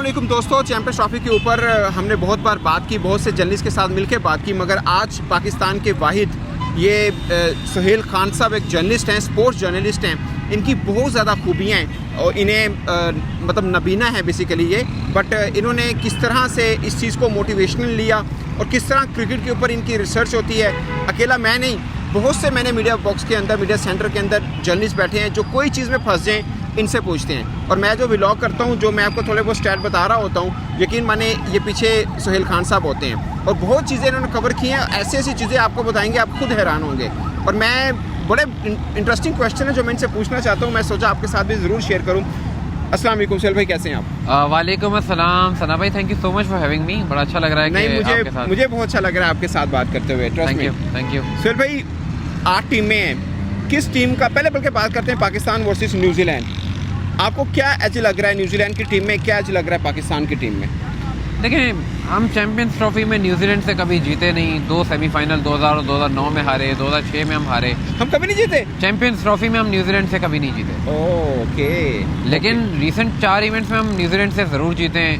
वालेकुम दोस्तों, champions trophy के ऊपर हमने बहुत बार बात की, बहुत से जर्नलिस्ट के साथ मिलकर बात की, मगर आज पाकिस्तान के वाहिद ये सुहेल खान साहब एक जर्नलिस्ट हैं, स्पोर्ट्स जर्नलिस्ट हैं। इनकी बहुत ज़्यादा खूबियाँ हैं और इन्हें मतलब नबीना है बेसिकली ये, बट इन्होंने किस तरह से इस चीज़ को मोटिवेशनल लिया और किस तरह क्रिकेट के ऊपर इनकी रिसर्च होती है। अकेला मैं नहीं, बहुत से मैंने मीडिया बॉक्स के अंदर, मीडिया सेंटर के अंदर जर्नलिस्ट बैठे हैं जो कोई चीज़ में फंस जाएँ इनसे पूछते हैं। और मैं जो व्लॉग करता हूँ, जो मैं आपको थोड़े बहुत स्टैट बता रहा होता हूँ, यकीन माने ये पीछे सुहेल खान साहब होते हैं और बहुत चीज़ें इन्होंने कवर की हैं। ऐसी ऐसी चीज़ें आपको बताएंगे, आप खुद हैरान होंगे। और मैं बड़े इंटरेस्टिंग क्वेश्चन है जो मैं इनसे पूछना चाहता हूँ, मैं सोचा आपके साथ भी ज़रूर शेयर करूँ। अस्सलाम वालेकुम सुहेल भाई, कैसे हैं आप? वालेकुम अस्सलाम सना भाई, thank you so much for having me. बड़ा अच्छा लग रहा है। नहीं, मुझे बहुत अच्छा लग रहा है आपके साथ बात करते हुए। Thank you. सुहेल भाई, 8 टीमें हैं, किस टीम का पहले बल्कि बात करते हैं पाकिस्तान वर्सेस न्यूजीलैंड। आपको क्या एज लग रहा है न्यूजीलैंड की टीम में, क्या एज लग रहा है पाकिस्तान की टीम में? देखिए, हम चैंपियंस ट्रॉफी में न्यूजीलैंड से कभी जीते नहीं। 2 सेमीफाइनल 2000 और 2009 में हारे, 2006 में हम हारे। हम कभी नहीं जीते चैंपियंस ट्रॉफी में, हम न्यूजीलैंड से कभी नहीं जीते। ओके। लेकिन रिसेंट 4 इवेंट्स में हम न्यूजीलैंड से ज़रूर जीते हैं।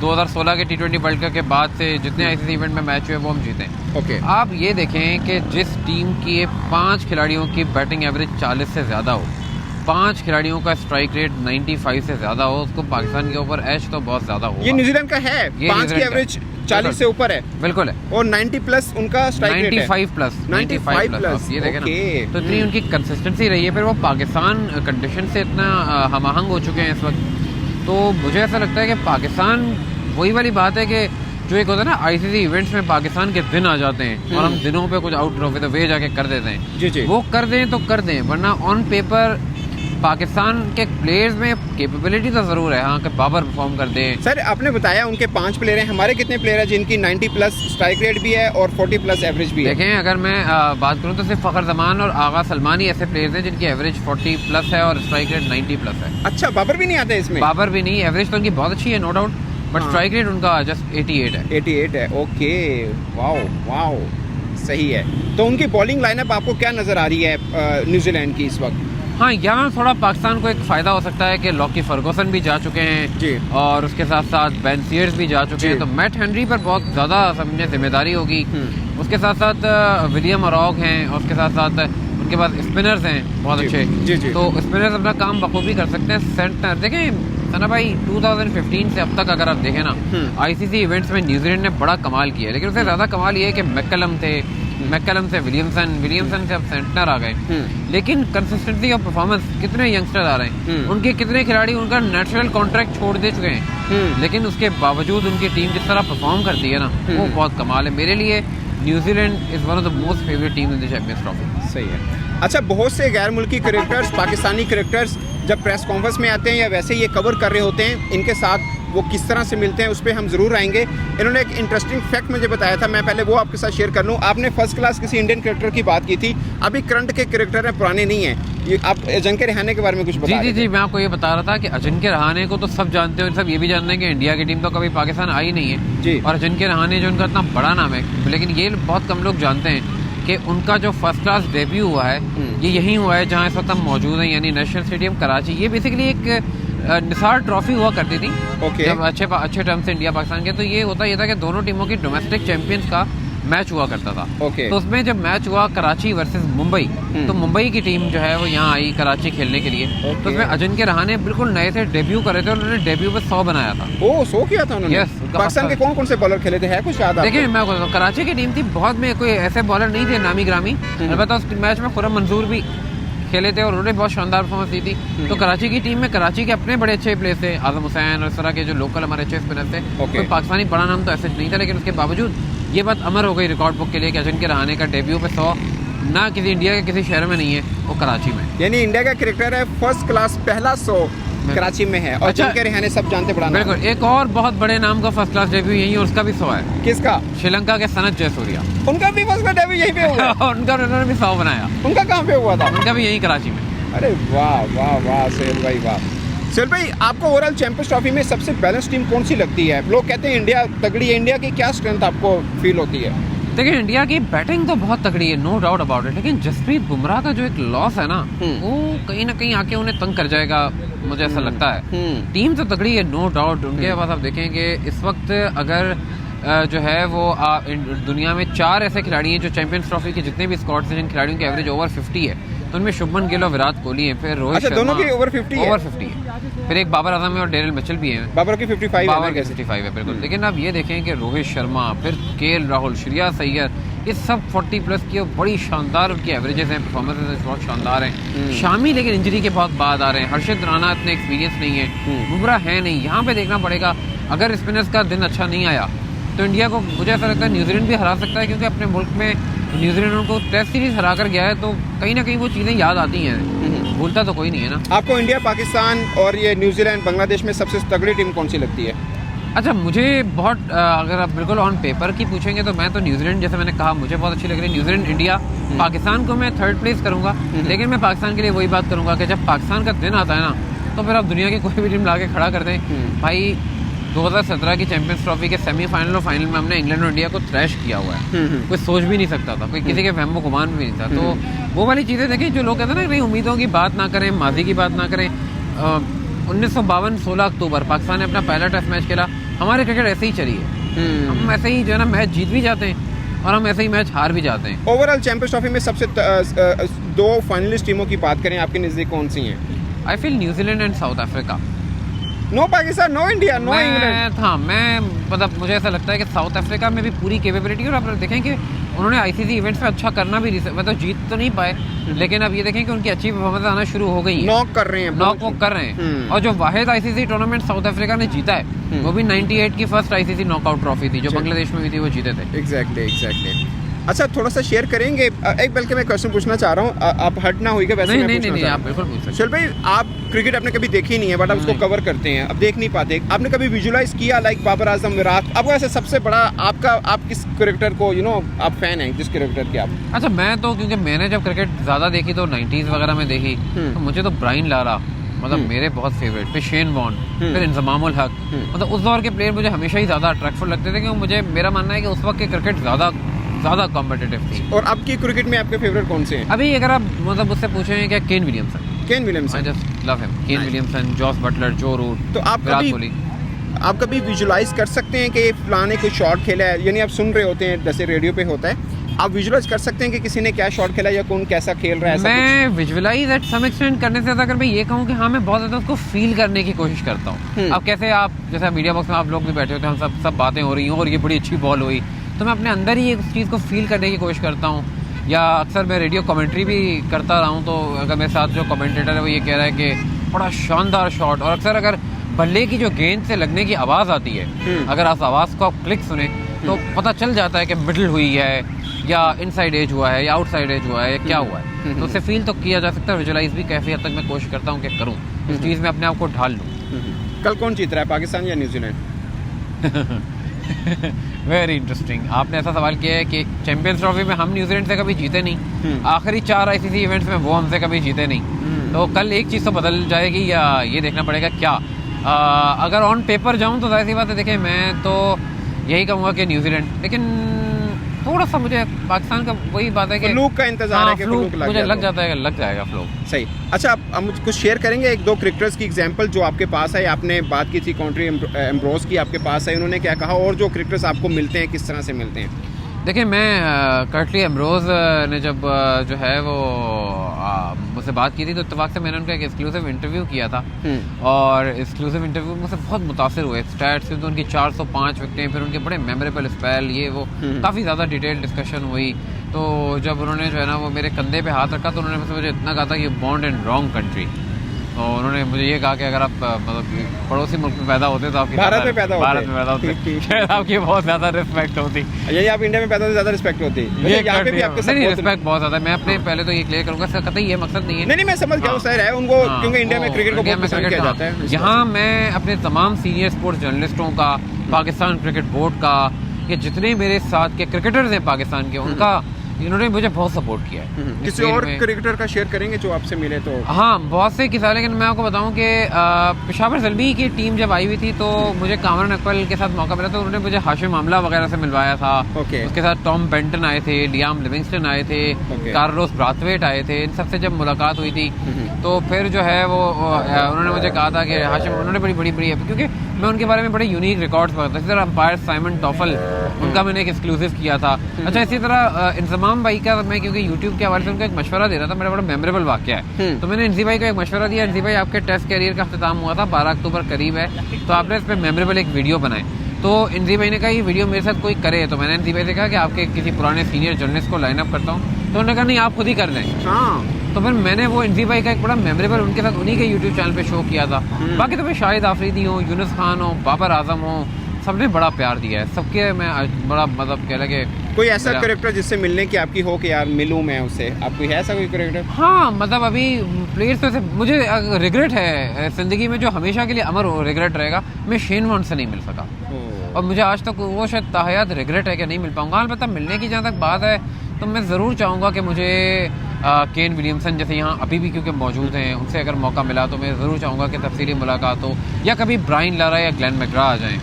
2016 के T20 वर्ल्ड कप के बाद से जितने ऐसे इवेंट में मैच हुए वो हम जीते हैं। ओके। आप ये देखें कि जिस टीम की 5 खिलाड़ियों की बैटिंग एवरेज 40 से ज़्यादा हो, 5 खिलाड़ियों का स्ट्राइक रेट 95 से ज्यादा हो, उसको पाकिस्तान के ऊपर ऐश तो बहुत ज्यादा हो। ये न्यूजीलैंड का है, 5 की एवरेज 40 से ऊपर है। बिल्कुल है। और 90 प्लस उनका स्ट्राइक रेट है। 95 प्लस ये देखें ना, तो इतनी उनकी कंसिस्टेंसी रही है। फिर वो पाकिस्तान कंडीशन से इतना हमआहंग हो चुके हैं इस वक्त। तो मुझे ऐसा लगता है कि पाकिस्तान, वही वाली बात है कि जो एक होता है ना, आईसीसी इवेंट्स में पाकिस्तान के दिन आ जाते हैं और हम दिनों पे कुछ आउट ट्रॉफी तो वे जाके कर देते हैं। जी। वो कर दें तो कर दें, वरना ऑन पेपर पाकिस्तान के प्लेयर्स में कैपेबिलिटी तो ज़रूर है। हाँ, कि बाबर परफॉर्म कर दे। सर, आपने बताया उनके 5 प्लेयर हैं, हमारे कितने प्लेयर हैं जिनकी 90 प्लस स्ट्राइक रेट भी है और 40 प्लस एवरेज भी है? देखें, अगर मैं बात करूँ तो सिर्फ फ़खर जमान और आगा सलमान ही ऐसे प्लेयर्स हैं जिनकी एवरेज 40 प्लस है और स्ट्राइक रेट 90 प्लस है। अच्छा, बाबर भी नहीं आता है इसमें? बाबर भी नहीं। एवरेज तो उनकी बहुत अच्छी है, no doubt, but strike rate उनका जस्ट 88 है। 88 है। ओके, वाओ, सही है। तो उनकी बॉलिंग लाइनअप आपको क्या नज़र आ रही है न्यूजीलैंड की इस वक्त? हाँ, यहाँ थोड़ा पाकिस्तान को एक फ़ायदा हो सकता है कि लॉकी फर्गुसन भी जा चुके हैं जी, और उसके साथ साथ बेन सीयर्स भी जा चुके हैं, तो मैट हेनरी पर बहुत ज़्यादा समझे जिम्मेदारी होगी। उसके साथ साथ विलियम अरॉग हैं और उसके साथ साथ उनके पास स्पिनर्स हैं बहुत अच्छे। जी। तो स्पिनर्स अपना काम बखूबी कर सकते हैं। सेंटर देखें सना भाई, 2015 से अब तक अगर आप देखें ना, आईसीसी इवेंट्स में न्यूजीलैंड ने बड़ा कमाल किया है। लेकिन उससे ज़्यादा कमाल ये है कि मैकलम से विलियमसन से अब सेंटनर आ गए। लेकिन कंसिस्टेंसी ऑफ परफॉर्मेंस, कितने यंगस्टर आ रहे हैं, उनके कितने खिलाड़ी उनका नेचुरल कॉन्ट्रैक्ट छोड़ दे चुके हैं, लेकिन उसके बावजूद उनकी टीम जिस तरह परफॉर्म करती है ना, वो बहुत कमाल है। मेरे लिए New Zealand is one of the most favourite team in the champions trophy. सही है। अच्छा, बहुत से गैर मुल्की क्रिकेटर्स, पाकिस्तानी क्रिकेटर्स जब प्रेस कॉन्फ्रेंस में आते हैं या वैसे ये कवर कर रहे होते हैं, इनके साथ वो किस तरह से मिलते हैं उस पर हम ज़रूर आएंगे। इन्होंने एक इंटरेस्टिंग फैक्ट मुझे बताया था, मैं पहले वो आपके साथ शेयर कर लूँ। आपने फर्स्ट क्लास किसी इंडियन क्रिकेटर की बात की थी, अभी करंट के क्रिकेटर हैं, पुराने नहीं हैं। ये आप अजिंक्य रहाणे के बारे में कुछ बता? जी, मैं आपको ये बता रहा था कि अजिंक्य रहाणे को तो सब जानते हैं और सब ये भी जानते हैं कि इंडिया की टीम तो कभी पाकिस्तान आई नहीं है जी। और अजिंक्य रहाणे जो उनका इतना बड़ा नाम है, लेकिन ये बहुत कम लोग जानते हैं कि उनका जो फर्स्ट क्लास डेब्यू हुआ है ये यहीं हुआ है जहाँ इस वक्त हम मौजूद हैं, यानी नेशनल स्टेडियम कराची। ये बेसिकली एक निसार ट्रॉफी हुआ करती थी जब अच्छे टर्म से इंडिया पाकिस्तान के। तो ये होता ये था कि दोनों टीमों की डोमेस्टिक चैंपियंस का मैच हुआ करता था। तो उसमें जब मैच हुआ कराची वर्सेस मुंबई, तो मुंबई की टीम जो है वो यहाँ आई कराची खेलने के लिए। तो उसमें अजिंक्य रहाणे बिल्कुल नए से डेब्यू कर रहे थे और उन्होंने डेब्यू पे 100 बनाया था। 100 किया था उन्होंने? यस। पाकिस्तान के कौन से बॉलर खेले थे, है कुछ याद? देखिए, मैं कराची की टीम थी, बहुत में कोई ऐसे बॉलर नहीं थे नामी ग्रामी। अलबत्ता उस मैच में खुर्रम मंजूर भी खेले थे और उन्होंने बहुत शानदार परफॉर्मेंस दी थी। तो कराची की टीम में कराची के अपने बड़े अच्छे प्लेयर्स थे, आजम हुसैन और इस तरह के जो लोकल हमारे अच्छे स्पिनर थे। कोई पाकिस्तानी बड़ा नाम तो ऐसे नहीं था, लेकिन उसके बावजूद ये बात अमर हो गई रिकॉर्ड बुक के लिए कि अजिंक्य रहाणे का डेब्यू पे 100 ना किसी इंडिया के किसी शहर में नहीं है, वो कराची में। यानी इंडिया का क्रिकेटर है फर्स्ट क्लास, पहला 100 कराची में है। और अजिंक्य रहाणे सब जानते बड़ा नाम। बिल्कुल। एक और बहुत बड़े नाम का फर्स्ट क्लास डेब्यू यही है, उसका भी 100 है। किसका? श्रीलंका के सनत जयसूर्या। उनका भी फर्स्ट क्लास डेब्यू यहीं पे हुआ? उन्होंने भी 100 बनाया। उनका कहाँ पे हुआ था? उनका भी यही कराची में। अरे वाह सुहेल भाई, वाह। सुहेल भाई, आपको ओवरऑल चैंपियंस ट्रॉफी में सबसे बैलेंस टीम कौन सी लगती है? लोग कहते हैं इंडिया तगड़ी है, इंडिया की क्या स्ट्रेंथ आपको फील होती है? देखिए इंडिया की बैटिंग तो बहुत तगड़ी है, नो डाउट अबाउट इट, लेकिन जसप्रीत बुमराह का जो एक लॉस है ना, वो कहीं ना कहीं आके उन्हें तंग कर जाएगा, मुझे ऐसा लगता है। टीम तो तगड़ी है नो डाउट, उनके पास आप देखेंगे इस वक्त अगर जो है वो दुनिया में 4 ऐसे खिलाड़ी हैं जो चैंपियंस ट्रॉफी के जितने भी स्क्वाड से जिन खिलाड़ियों की एवरेज ओवर 50 है, तो उनमें शुभमन गिल और विराट कोहली है, फिर रोहित शर्मा दोनों की ओवर 50 है, फिर एक बाबर आजम है और डेरिल मिचेल भी है। बाबर की 55 है बिल्कुल। लेकिन अब ये देखें कि रोहित शर्मा, फिर केएल राहुल, श्रेयस अय्यर, ये सब 40 प्लस की बड़ी शानदार उनकी एवरेजेस हैं, परफॉर्मेंसेस बहुत शानदार हैं। शामी लेकिन इंजरी के बहुत बाद आ रहे हैं, हर्षित राणा इतने एक्सपीरियंस नहीं है, बुमराह है नहीं। यहाँ पे देखना पड़ेगा, अगर स्पिनर्स का दिन अच्छा नहीं आया तो इंडिया को मुझे ऐसा लगता है न्यूजीलैंड भी हरा सकता है, क्योंकि अपने मुल्क में न्यूजीलैंड उनको टेस्ट सीरीज हरा कर गया है, तो कहीं ना कहीं वो चीज़ें याद आती हैं, भूलता तो कोई नहीं है ना। आपको इंडिया, पाकिस्तान और ये न्यूजीलैंड, बांग्लादेश में सबसे तगड़ी टीम कौन सी लगती है? अच्छा, मुझे बहुत अगर आप बिल्कुल ऑन पेपर की पूछेंगे तो मैं तो न्यूजीलैंड, जैसे मैंने कहा, मुझे बहुत अच्छी लग रही है न्यूजीलैंड। इंडिया, पाकिस्तान को मैं 3rd प्लेस करूंगा, लेकिन मैं पाकिस्तान के लिए वही बात करूंगा कि जब पाकिस्तान का दिन आता है ना, तो फिर आप दुनिया की कोई भी टीम ला के खड़ा कर दें। भाई 2017 की चैंपियंस ट्रॉफी के सेमीफाइनल और फाइनल में हमने इंग्लैंड और इंडिया को थ्रैश किया हुआ है, कोई सोच भी नहीं सकता था, कोई किसी के वहमो गुमान भी नहीं था। तो वो वाली चीज़ें देखें, जो लोग कहते हैं ना कि उम्मीदों की बात ना करें, माजी की बात ना करें। 1952 16 अक्टूबर पाकिस्तान ने अपना पहला टेस्ट मैच खेला, हमारे क्रिकेट ऐसे ही चली है, हम ऐसे ही जो है ना मैच जीत भी जाते हैं और हम ऐसे ही मैच हार भी जाते हैं। ओवरऑल चैंपियंस ट्रॉफी में सबसे 2 फाइनलिस्ट टीमों की बात करें, आपके नज़दीक कौन सी हैं? I feel New Zealand and south Africa. No Pakistan, no India, no England. हाँ, मैं मतलब मुझे ऐसा लगता है कि साउथ अफ्रीका में भी पूरी कैपेबिलिटी, और आप देखें कि उन्होंने आईसीसी इवेंट्स में अच्छा करना भी, मतलब जीत तो नहीं पाए, लेकिन अब ये देखें कि उनकी अच्छी परफॉर्मेंस आना शुरू हो गई है, नॉक कर रहे हैं। और जो वाहिद आईसीसी टूर्नामेंट साउथ अफ्रीका ने जीता है, वो भी 98 की फर्स्ट आईसीसी नॉकआउट ट्रॉफी थी, जो बांग्लादेश में भी थी, वो जीते थे। एग्जैक्टली। अच्छा, थोड़ा सा शेयर करेंगे, एक बल्कि मैं क्वेश्चन पूछना चाह रहा हूँ, आप हट ना होइएगा वैसे। नहीं, आप बिल्कुल पूछ सकते हैं। चल भाई, आप क्रिकेट आपने कभी देखी नहीं है, बट आप उसको कवर करते हैं, अब देख नहीं पाते, आपने कभी विजुलाइज किया लाइक बाबर आजम, विराट, आपको ऐसे सबसे बड़ा आप किस क्रिकेटर को आप फैन हैं, जिस क्रिकेटर के आप? अच्छा, मैं तो, क्योंकि मैंने जब क्रिकेट ज़्यादा देखी तो 90s वगैरह में देखी, तो मुझे तो ब्रायन लारा, मतलब मेरे बहुत फेवरेट, फिर शेन वॉर्न, फिर इंजमाम उल हक, मतलब उस दौर के प्लेयर मुझे हमेशा ही ज़्यादा अट्रैक्टिव लगते थे, क्योंकि मेरा मानना है कि उस वक्त की क्रिकेट ज़्यादा कॉम्पिटिटिव थी। और अब की क्रिकेट में आपके फेवरेट कौन से हैं? अभी अगर आप मतलब मुझसे पूछें क्या, Ken Williamson. I just love him. Ken Williamson, Jos Buttler, Joe Root, तो आप कभी विजुलाइज कर सकते हैं कि फलाने कोई शॉट खेला है, यानी आप सुन रहे होते हैं जैसे रेडियो पे होता है, आप विजुलाइज कर सकते हैं कि किसी ने क्या शॉट खेला या कौन कैसा खेल रहा है? मैं विजुलाइज एट सम एक्सटेंट करने से ज़्यादा अगर मैं ये कहूँ कि हाँ, मैं बहुत ज़्यादा उसको फील करने की कोशिश करता हूँ। अब कैसे आप जैसे मीडिया बॉक्स में आप लोग भी बैठे होते हैं, हम सब बातें हो रही हैं और ये बड़ी अच्छी बॉल हुई, तो मैं अपने अंदर ही उस चीज़ को फील करने की कोशिश करता हूँ। या अक्सर मैं रेडियो कमेंट्री भी करता रहा हूँ, तो अगर मेरे साथ जो कमेंटेटर है वो ये कह रहा है कि बड़ा शानदार शॉट, और अक्सर अगर बल्ले की जो गेंद से लगने की आवाज़ आती है, अगर आप आवाज़ को आप क्लिक सुने तो पता चल जाता है कि मिडल हुई है या इनसाइड एज हुआ है या आउटसाइड एज हुआ है या क्या हुआ है, तो उससे फील तो किया जा सकता है। विजुलाइज भी काफ़ी हद तक मैं कोशिश करता हूँ कि करूँ, इस चीज़ में अपने आप को ढाल लूँ। कल कौन जीत रहा है, पाकिस्तान या न्यूजीलैंड? वेरी इंटरेस्टिंग, आपने ऐसा सवाल किया है कि चैंपियंस ट्रॉफी में हम न्यूजीलैंड से कभी जीते नहीं, आखिरी 4 आईसीसी इवेंट्स में वो हमसे कभी जीते नहीं, तो कल एक चीज़ तो बदल जाएगी या ये देखना पड़ेगा क्या। अगर ऑन पेपर जाऊं तो जाहिर सी बात है, देखिए मैं तो यही कहूँगा कि न्यूजीलैंड, लेकिन थोड़ा सा मुझे पाकिस्तान का वही बात है कि फ्लूक का इंतजार है कि फ्लूक मुझे लग जाता है, लग जाएगा फ्लूक। सही। अच्छा, आप मुझे कुछ शेयर करेंगे 1-2 क्रिकेटर्स की एग्जांपल जो आपके पास है? आपने बात की थी कॉन्ट्री एम्ब्रोस की, आपके पास है, उन्होंने क्या कहा, और जो क्रिकेटर्स आपको मिलते हैं किस तरह से मिलते हैं? देखिए, मैं कर्टली एम्ब्रोज ने जब जो है वो मुझसे बात की थी, तो इत्तेफाक से मैंने उनका एक एक्सक्लूसिव इंटरव्यू किया था, और एक्सक्लूसिव इंटरव्यू मुझसे बहुत मुतासिर हुए स्टैट्स, तो उनकी 405 विकेटें, फिर उनके बड़े मेमोरेबल स्पेल, ये वो काफ़ी ज़्यादा डिटेल डिस्कशन हुई। तो जब उन्होंने जो है ना वो मेरे कंधे पे हाथ रखा, तो उन्होंने मुझे इतना कहा था कि बॉर्न इन रॉन्ग कंट्री, और उन्होंने मुझे ये कहा कि अगर आप मतलब पड़ोसी मुल्क में पैदा होते तो आपकी भारत में पैदा होते शायद आपकी बहुत ज़्यादा रिस्पेक्ट होती, यही आप इंडिया में पैदा होते ज़्यादा रिस्पेक्ट होती है, यहाँ पे भी आपके नहीं रिस्पेक्ट बहुत ज़्यादा। मैं अपने पहले तो ये क्लियर करूँगा, इसका कतई ये मकसद नहीं है, नहीं मैं समझ गया, सही है उनको, क्योंकि इंडिया में क्रिकेट को बहुत पसंद किया जाता है। यहाँ मैं अपने तमाम सीनियर स्पोर्ट्स जर्नलिस्टों का, पाकिस्तान क्रिकेट बोर्ड का, ये जितने मेरे साथ के क्रिकेटर्स हैं पाकिस्तान के, उनका इन्होंने मुझे बहुत सपोर्ट किया है इस किसी फील्ड और में। क्रिकेटर का शेयर करेंगे जो आपसे मिले तो? हाँ, बहुत से किस्से, लेकिन मैं आपको बताऊं कि पेशावर ज़ल्मी की टीम जब आई हुई थी तो मुझे कामरान अकबल के साथ मौका मिला, तो उन्होंने मुझे हाशिम आमला वगैरह से मिलवाया था। ओके। उसके साथ टॉम बेंटन आए थे, लियाम लिविंगस्टन आए थे, ओके। कार्लोस ब्राथवेट आए थे। इन सबसे जब मुलाकात हुई थी तो फिर जो है वो उन्होंने मुझे कहा था कि हाशिम, उन्होंने बड़ी बड़ी बड़ी, क्योंकि मैं उनके बारे में बड़े यूनिक रिकॉर्ड्स पढ़ा था। इसी तरह अंपायर साइमन टॉफल, उनका मैंने एक एक्सक्लूसिव किया था। अच्छा, इसी तरह इंजमाम भाई का मैं, क्योंकि यूट्यूब के हवाले से उनका एक मशवरा दे रहा था, मेरा बड़ा मेमोरेबल वाक़या है। तो मैंने इंजी भाई को एक मशवरा दिया, इंजी भाई आपके टेस्ट कैरियर का अख्तिताम हुआ था, 12 अक्टूबर करीब है, तो आपने इस पर मेमोरेबल एक वीडियो बनाए। तो इंजी भाई ने कहा ये वीडियो मेरे साथ कोई करे, तो मैंने इंजी भाई से कहा कि आपके किसी पुराने सीनियर जर्नलिस्ट को लाइन अप करता हूँ, तो उन्होंने कहा नहीं आप खुद ही कर दें। हाँ। तो फिर मैंने वो इंजी भाई का एक बड़ा मेमोरेबल उनके साथ उन्हीं के यूट्यूब चैनल पे शो किया था। बाकी तो फिर शाहिद आफरीदी हो, यूनुस खान हो, बाबर आजम हो, सबने बड़ा प्यार दिया है सबके। मैं बड़ा मतलब कह लगे कोई ऐसा कैरेक्टर जिससे मिलने की आपकी हो कि यार मिलूं मैं उससे, आपको है ऐसा कोई कैरेक्टर? हाँ, मतलब अभी प्लेयर्स तो मुझे रिग्रेट है ज़िंदगी में, जो हमेशा के लिए अमर रिग्रेट रहेगा, मैं शेन वॉर्न से नहीं मिल सका। और मुझे आज तक वो शायद ताहयात रिग्रेट है कि नहीं मिल पाऊंगा। अलबत्ता मिलने की जहाँ तक बात है तो मैं ज़रूर चाहूँगा कि मुझे केन विलियमसन जैसे यहाँ अभी भी क्योंकि मौजूद हैं, उनसे अगर मौका मिला तो मैं ज़रूर चाहूँगा कि तफसीली मुलाकात हो, या कभी ब्रायन लारा या ग्लेन मैकग्रा आ जाएँ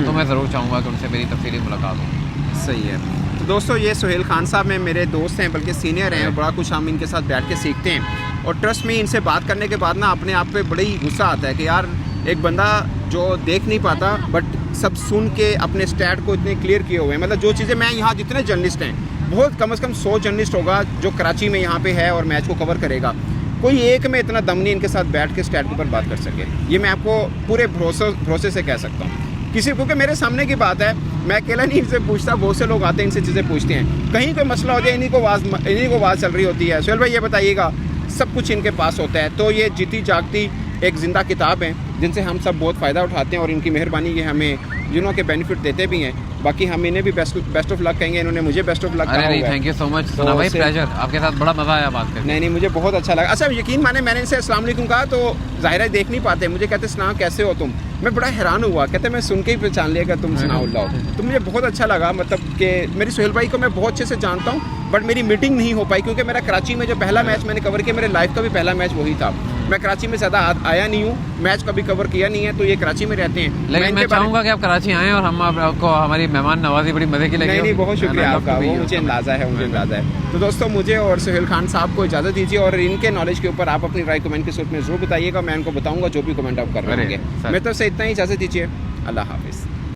तो मैं ज़रूर चाहूँगा कि उनसे मेरी तफसीली मुलाकात हो। सही है। तो दोस्तों, ये सुहेल खान साहब में मेरे दोस्त हैं, बल्कि सीनियर हैं, बड़ा कुछ हम इनके साथ बैठ के सीखते हैं। और ट्रस्ट में इनसे बात करने के बाद ना अपने आप पे बड़ा ही गुस्सा आता है कि यार एक बंदा जो देख नहीं पाता बट सब सुन के अपने स्टैट को इतने क्लियर किए हुए हैं। मतलब जो चीज़ें मैं यहाँ, जितने जर्नलिस्ट हैं, बहुत कम से कम 100 जर्नलिस्ट होगा जो कराची में यहाँ पे है और मैच को कवर करेगा, कोई एक में इतना दम नहीं इनके साथ बैठ के स्टैट के ऊपर बात कर सके। ये मैं आपको पूरे भरोसे से कह सकता हूँ। किसी, क्योंकि मेरे सामने की बात है, मैं अकेला नहीं इनसे पूछता, बहुत से लोग आते हैं इनसे चीज़ें पूछते हैं। कहीं कोई मसला हो जाए इन्हीं को आवाज़ चल रही होती है। सुहेल भाई ये बताइएगा, सब कुछ इनके पास होता है, तो ये जीती जागती एक ज़िंदा किताब है जिनसे हम सब बहुत फ़ायदा उठाते हैं और इनकी मेहरबानी ये हमें जिन्हों के बेनिफिट देते भी हैं। बाकी हम इन्हें भी बेस्ट ऑफ लक कहेंगे, इन्होंने मुझे बेस्ट ऑफ लक कहा। नहीं, थैंक यू सो मच सना भाई, प्लेजर, आपके साथ बड़ा मज़ा आया बात करके। नहीं, मुझे बहुत अच्छा लगा। अच्छा, यकीन माने मैंने इनसे अस्सलाम वालेकुम कहा तो ज़ाहिर है देख नहीं पाते, मुझे कहते सना कैसे हो तुम। मैं बड़ा हैरान हुआ, कहते मैं सुन के ही पहचान लिया कि तुम सनाउल्लाह हो। तो मुझे बहुत अच्छा लगा, मतलब कि मेरी सुहेल भाई को मैं बहुत अच्छे से जानता हूँ, बट मेरी मीटिंग नहीं हो पाई क्योंकि मेरा कराची में जो पहला मैच मैंने कवर किया, मेरे लाइफ का भी पहला मैच वही था। मैं कराची में ज़्यादा आया नहीं हूँ, मैच कभी कवर किया नहीं है, तो ये कराची में रहते हैं। लेकिन मैं चाहूँगा कि आप कराची आएँ और हम आपको हमारी मेहमान नवाजी बड़ी मज़े की लगी। नहीं, बहुत शुक्रिया आपका, वो मुझे अंदाज़ा है। तो दोस्तों, मुझे और सुहेल खान साहब को इजाज़त दीजिए और इनके नॉलेज के ऊपर आप अपनी राय कमेंट के सूरत में ज़रूर बताइएगा। मैं उनको बताऊँगा जो भी कमेंट आप कर रहे होंगे। मैं तो से इतना ही इजाज़त दीजिए। अल्लाह हाफिज़।